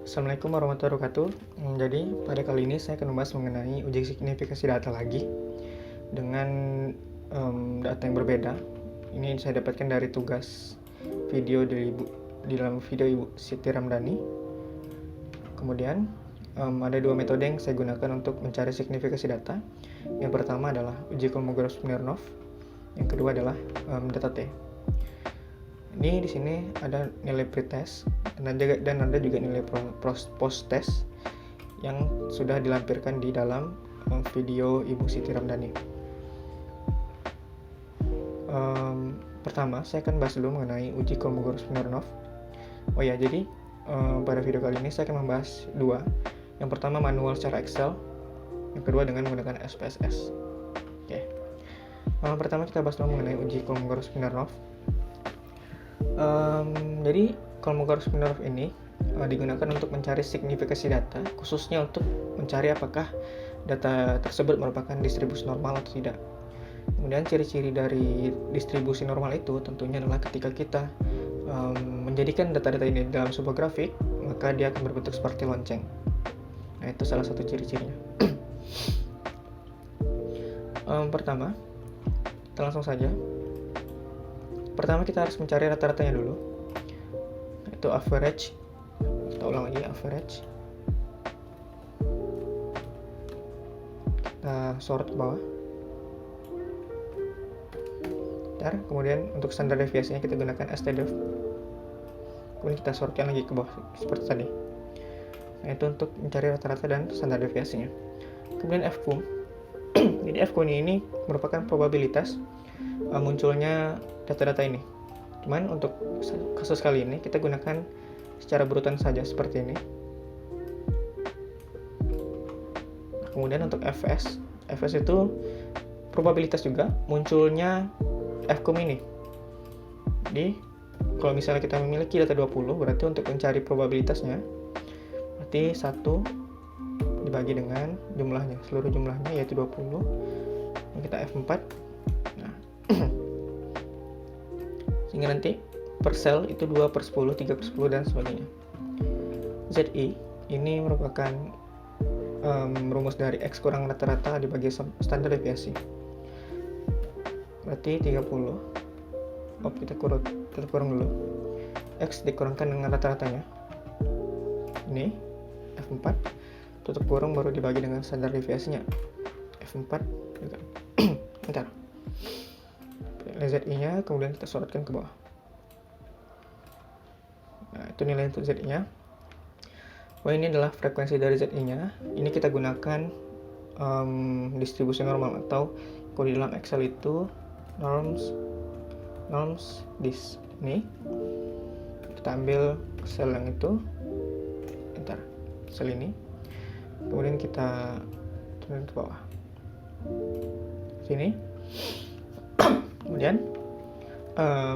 Assalamualaikum warahmatullahi wabarakatuh. Jadi pada kali ini saya akan membahas mengenai uji signifikasi data lagi dengan data yang berbeda. Ini saya dapatkan dari tugas video di dalam video Ibu Siti Ramdhani. Kemudian ada dua metode yang saya gunakan untuk mencari signifikasi data. Yang pertama adalah uji Kolmogorov-Smirnov. Yang kedua adalah data T. Ini di sini ada nilai pretest dan ada juga nilai post test yang sudah dilampirkan di dalam video Ibu Siti Ramdhani. Pertama, saya akan bahas dulu mengenai uji Kolmogorov-Smirnov. Oh ya, jadi pada video kali ini saya akan membahas dua. Yang pertama manual secara Excel, yang kedua dengan menggunakan SPSS. Oke. Pertama kita bahas dulu mengenai uji Kolmogorov-Smirnov. Jadi Kolmogorov-Smirnov ini digunakan untuk mencari signifikasi data, khususnya untuk mencari apakah data tersebut merupakan distribusi normal atau tidak. Kemudian ciri-ciri dari distribusi normal itu tentunya adalah ketika kita menjadikan data-data ini dalam sebuah grafik, maka dia akan berbentuk seperti lonceng. Nah, itu salah satu ciri-cirinya. Pertama, kita langsung saja. Pertama kita harus mencari rata-ratanya dulu, itu average. Kita ulang lagi, average. Kita sorot ke bawah. Kemudian untuk standar deviasinya kita gunakan stdef. Kemudian kita sorotkan lagi ke bawah seperti tadi. Nah, itu untuk mencari rata-rata dan standar deviasinya. Kemudian fq. Jadi fq ini merupakan probabilitas munculnya data-data ini. Cuman untuk kasus kali ini kita gunakan secara berurutan saja seperti ini. Kemudian untuk fs itu probabilitas juga munculnya fq ini. Jadi kalau misalnya kita memiliki data 20, berarti untuk mencari probabilitasnya berarti 1 dibagi dengan jumlahnya, seluruh jumlahnya yaitu 20. Ini kita f4. Nah, sehingga nanti per sel itu 2 per 10, 3 per 10 dan sebagainya. ZI ini merupakan rumus dari X kurang rata-rata dibagi standar deviasi. Berarti 30. Kita kurang dulu. X dikurangkan dengan rata-ratanya. Ini F4 tutup kurung baru dibagi dengan standar deviasinya. F4 juga. Bentar. ZI-nya kemudian kita sorotkan ke bawah. Nah, itu nilai untuk ZI-nya. Ini adalah frekuensi dari ZI-nya. Ini kita gunakan distribusi normal, atau kalau di dalam Excel itu norms dis. Ini kita ambil sel yang itu. Sel ini. Kemudian kita turun ke bawah. Sini. Kemudian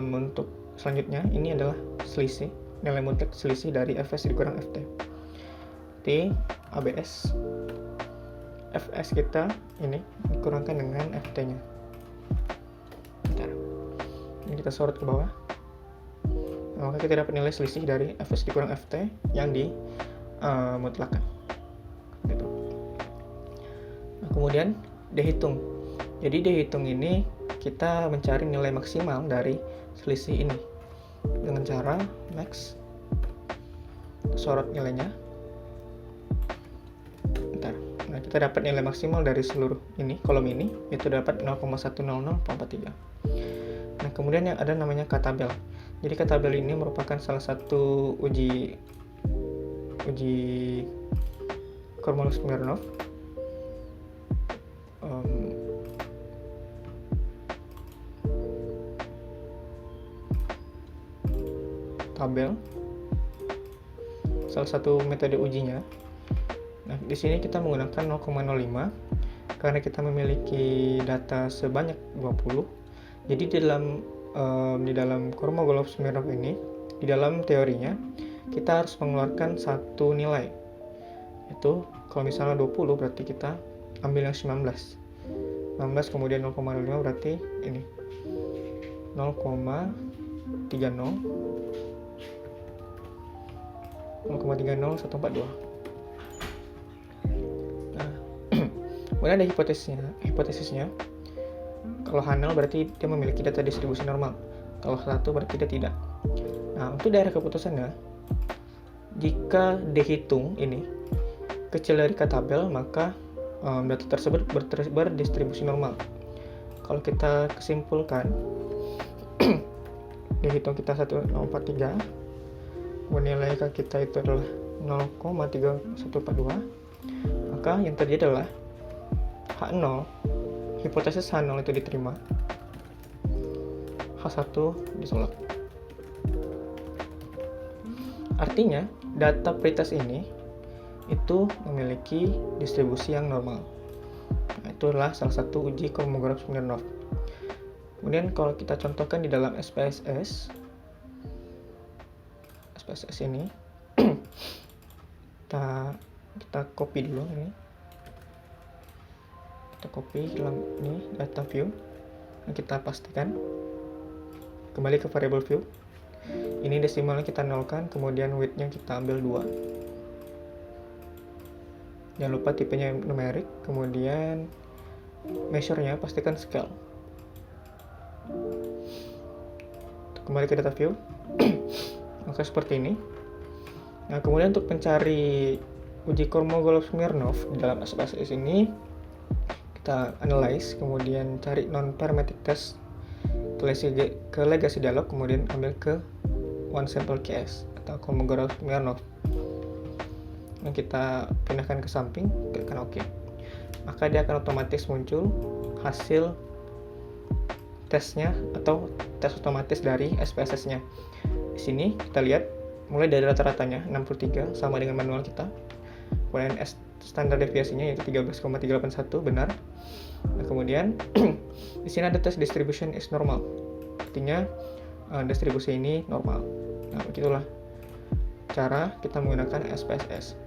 untuk selanjutnya ini adalah selisih, nilai mutlak selisih dari fs dikurang ft. T ABS fs kita ini dikurangkan dengan ft nya. Ini kita sorot ke bawah. Nah, maka kita dapat nilai selisih dari fs dikurang ft yang dimutlakan gitu. Nah, kemudian dihitung. Jadi dihitung ini kita mencari nilai maksimal dari selisih ini dengan cara max. Sorot nilainya. Nah, kita dapat nilai maksimal dari seluruh ini, kolom ini, itu dapat 0,10043. Nah, kemudian yang ada namanya K-tabel. Jadi K-tabel ini merupakan salah satu uji Kolmogorov-Smirnov. Tabel, salah satu metode ujinya. Nah, di sini kita menggunakan 0,05 karena kita memiliki data sebanyak 20. Jadi di dalam Kolmogorov-Smirnov ini, di dalam teorinya kita harus mengeluarkan satu nilai. Itu kalau misalnya 20 berarti kita ambil yang 19 kemudian 0,05 berarti ini 0,30 0,30142. Nah, kemudian ada hipotesisnya. Kalau H0 berarti dia memiliki data distribusi normal. Kalau H1 berarti dia tidak. Nah, untuk daerah keputusannya, jika dihitung ini kecil dari K tabel, maka data tersebut berdistribusi normal. Kalau kita kesimpulkan, dihitung kita 1043, nilai K kita itu adalah 0,3142, maka yang terjadi adalah H0, hipotesis H0 itu diterima, H1 ditolak. Artinya, data pretest ini itu memiliki distribusi yang normal. Nah, itulah salah satu uji Kolmogorov-Smirnov. Kemudian kalau kita contohkan di dalam SPSS ini, kita copy dulu ini. Kita copy dalam ini data view. Nah, kita pastikan kembali ke variable view. Ini desimalnya kita nolkan, kemudian width-nya kita ambil 2. Jangan lupa tipenya numerik, kemudian measure-nya pastikan scale. Kembali ke data view. Maka seperti ini. Nah, kemudian untuk mencari uji Kolmogorov-Smirnov di dalam SPSS ini, kita analyze, kemudian cari non-parametric test ke legacy dialog, kemudian ambil ke one sample case atau Kolmogorov-Smirnov. Yang kita pindahkan ke samping, klikkan OK. Maka dia akan otomatis muncul hasil tesnya atau tes otomatis dari SPSS-nya. Di sini kita lihat mulai dari rata-ratanya 63 sama dengan manual kita. Kemudian standar deviasinya yaitu 13,381 benar. Nah, kemudian di sini ada test distribution is normal. Artinya distribusi ini normal. Nah, begitulah cara kita menggunakan SPSS.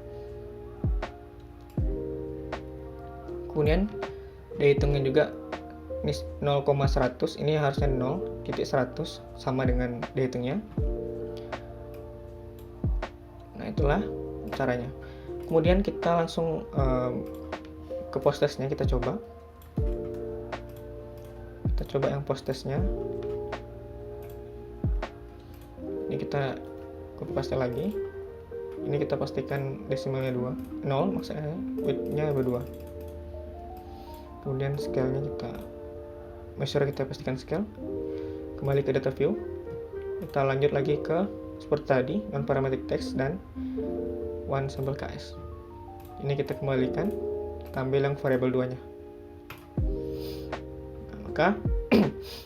Kemudian dihitungnya juga 0,100, ini harusnya 0,100 sama dengan dihitungnya. Nah, itulah caranya. Kemudian kita langsung ke post testnya, kita coba yang post testnya. Ini kita copy paste lagi. Ini kita pastikan desimalnya 0, maksudnya width-nya berdua. Kemudian scale-nya kita pastikan scale. Kembali ke data view. Kita lanjut lagi ke seperti tadi, non-parametric text dan one sample KS. Ini kita kembalikan, kita ambil yang variable 2-nya. Nah, maka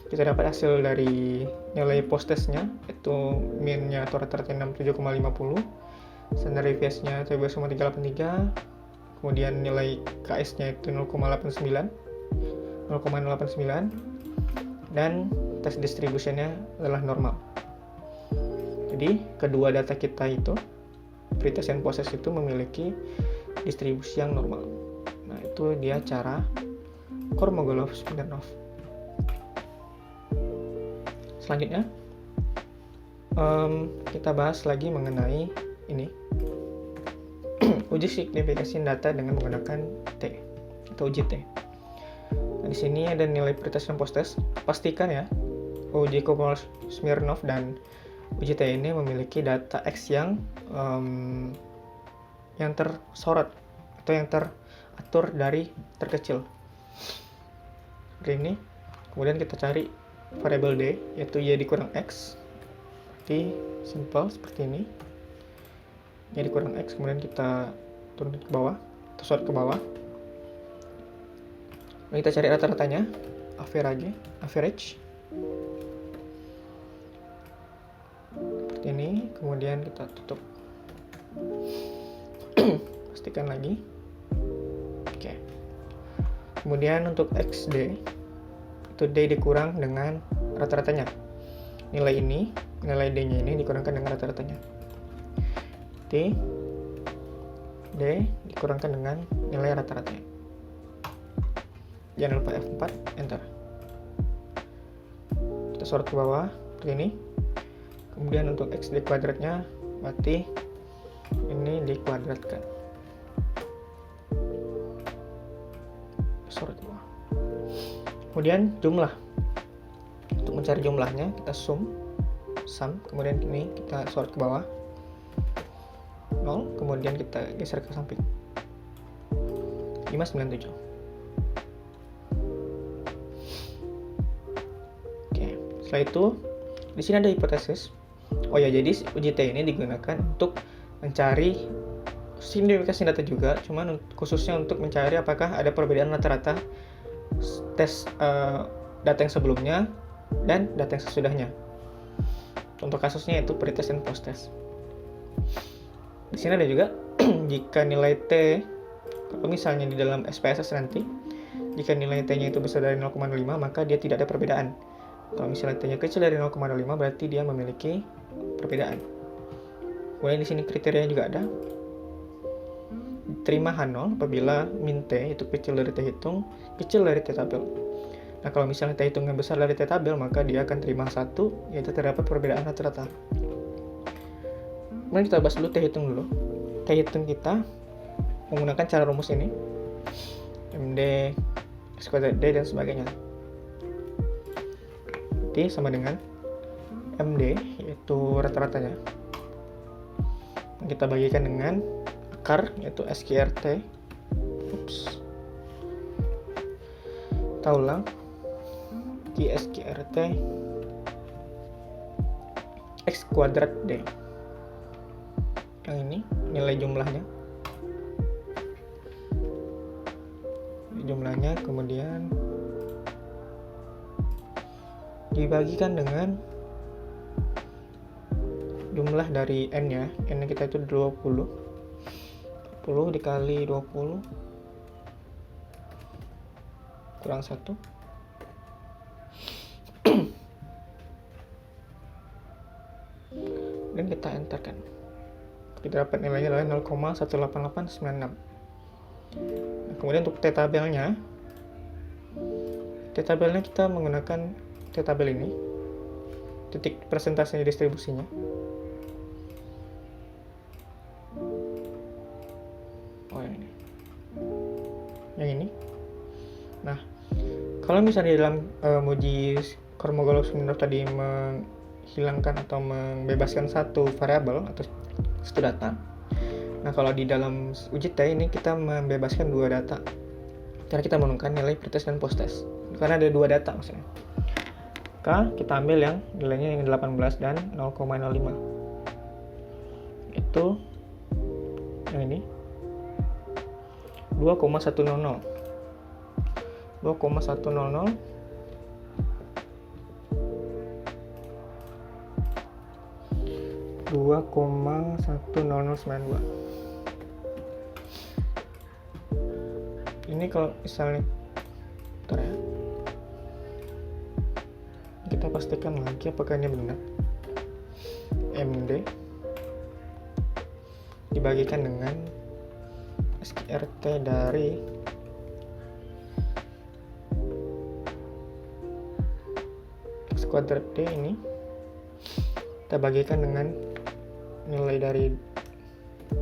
kita dapat hasil dari nilai post testnya, yaitu min-nya atau rata-ratanya 67,50, standar deviasinya 13,383, kemudian nilai KS-nya itu 0,89, dan test distribution-nya adalah normal. Jadi kedua data kita itu, pretest dan post test itu memiliki distribusi yang normal. Nah, itu dia cara Kolmogorov-Smirnov. Selanjutnya kita bahas lagi mengenai ini uji signifikasi data dengan menggunakan T atau uji T. Nah, di sini ada nilai pretest dan post test. Pastikan ya uji Kolmogorov-Smirnov dan uji T ini memiliki data X yang tersorot atau yang teratur dari terkecil. Seperti ini. Kemudian kita cari variable D, yaitu Y dikurang X. Berarti simple seperti ini. Y dikurang X, kemudian kita turun ke bawah, atau sort ke bawah. Lalu kita cari rata-ratanya, average. Seperti ini, kemudian kita tutup. Pastikan lagi. Oke. Kemudian untuk XD, itu D dikurang dengan rata-ratanya. Nilai D-nya ini dikurangkan dengan rata-ratanya. D dikurangkan dengan nilai rata-ratanya. Jangan lupa F4, enter. Kita sort ke bawah seperti ini. Kemudian untuk XD kuadratnya berarti dikuadratkan. Sorot bawah. Kemudian jumlah. Untuk mencari jumlahnya kita sum, kemudian ini kita sorot ke bawah 0, kemudian kita geser ke samping 597. Oke, setelah itu di sini ada hipotesis. Oh ya, jadi uji T ini digunakan untuk mencari signifikasi data juga, cuman khususnya untuk mencari apakah ada perbedaan rata-rata tes data yang sebelumnya dan data yang sesudahnya. Untuk kasusnya itu pre-test dan post-test. Di sini ada juga jika nilai T, kalau misalnya di dalam SPSS nanti, jika nilai T-nya itu besar dari 0,5 maka dia tidak ada perbedaan. Kalau misalnya T-nya kecil dari 0,5 berarti dia memiliki perbedaan. Kemudian di sini kriterianya juga ada. Terima H0 apabila min T itu kecil dari T hitung, kecil dari T tabel. Nah, kalau misalnya T hitungnya besar dari T tabel, maka dia akan terima 1, yaitu terdapat perbedaan rata-rata. Kemudian kita bahas dulu T hitung dulu. T hitung kita menggunakan cara rumus ini, MD, X kuadrat D, dan sebagainya. T sama dengan MD, yaitu rata-ratanya. Kita bagikan dengan akar, yaitu SQRT. Kita ulang. SQRT X kuadrat D. Yang ini nilai jumlahnya. Kemudian dibagikan dengan jumlah dari N nya. N kita itu 20 dikali 20 kurang 1. Dan kita enterkan. Kita dapat nilainya adalah 0,18896. Nah, kemudian untuk T tabelnya kita menggunakan T tabel ini, titik presentasinya distribusinya. Oh, yang ini. Nah, kalau misalnya di dalam uji Kolmogorov-Smirnov tadi menghilangkan atau membebaskan satu variabel atau satu data, nah kalau di dalam uji T ini kita membebaskan dua data karena kita menentukan nilai pretest dan post-test, karena ada dua data maksudnya. Kita ambil yang nilainya yang 18 dan 0,05, itu yang ini 2,100 2,10092. Ini kalau misalnya kita pastikan lagi apakah ini benar. MD dibagikan dengan SQRT dari X kuadrat D ini kita bagikan dengan nilai dari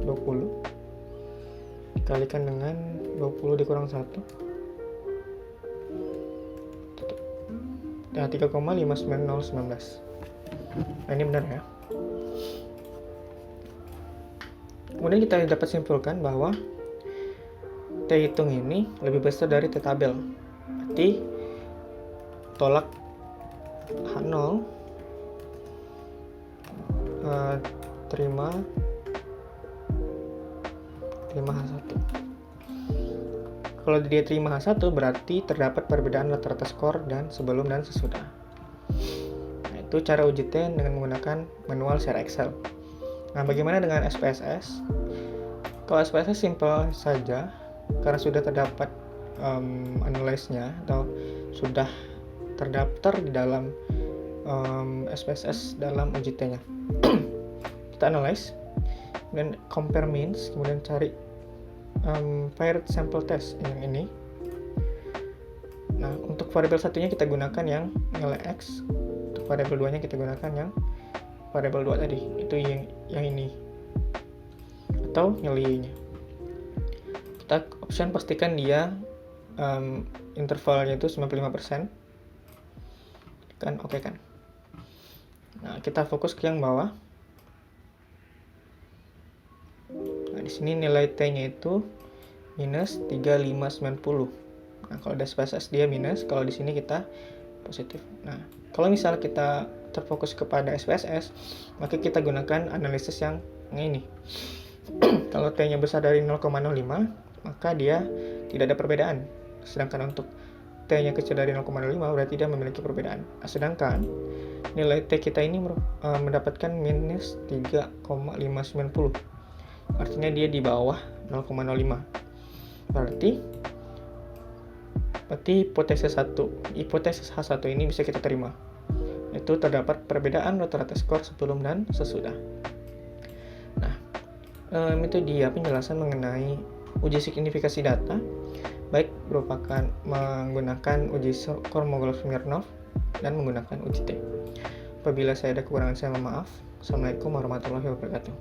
20 dikalikan dengan 20 dikurang 1, dan 3,59019. Nah, ini benar ya. Kemudian kita dapat simpulkan bahwa T hitung ini lebih besar dari T tabel. Berarti tolak H0 terima H1. Kalau dia terima H1 berarti terdapat perbedaan rata-rata skor dan sebelum dan sesudah. Nah, itu cara uji T dengan menggunakan manual secara Excel. Nah, bagaimana dengan SPSS? Kalau SPSS simpel saja karena sudah terdapat analyze-nya atau sudah terdaftar di dalam SPSS dalam uji T-nya. Kita analyze, kemudian compare means, kemudian cari paired sample test yang ini. Nah, untuk variabel satunya kita gunakan yang nilai X, untuk variabel 2 nya kita gunakan yang variabel 2 tadi, itu yang ini. atau nyeli-nya. Kita option pastikan dia intervalnya itu 95%. Kan oke kan. Nah, kita fokus ke yang bawah. Nah, di sini nilai T-nya itu minus 3590. Nah, kalau ada SPSS dia minus, kalau di sini kita positif. Nah, kalau misalnya kita terfokus kepada SPSS, maka kita gunakan analisis yang ini. Kalau T-nya besar dari 0,05, maka dia tidak ada perbedaan. Sedangkan untuk T-nya kecil dari 0,05 berarti dia memiliki perbedaan. Nah, sedangkan nilai T kita ini mendapatkan minus 3,590. Artinya dia di bawah 0,05. Berarti hipotesis H1 ini bisa kita terima. Itu terdapat perbedaan rata-rata skor sebelum dan sesudah. Nah, itu dia penjelasan mengenai uji signifikasi data, baik merupakan menggunakan uji Kolmogorov-Smirnov dan menggunakan uji T. Apabila saya ada kekurangan, saya mohon maaf. Assalamualaikum warahmatullahi wabarakatuh.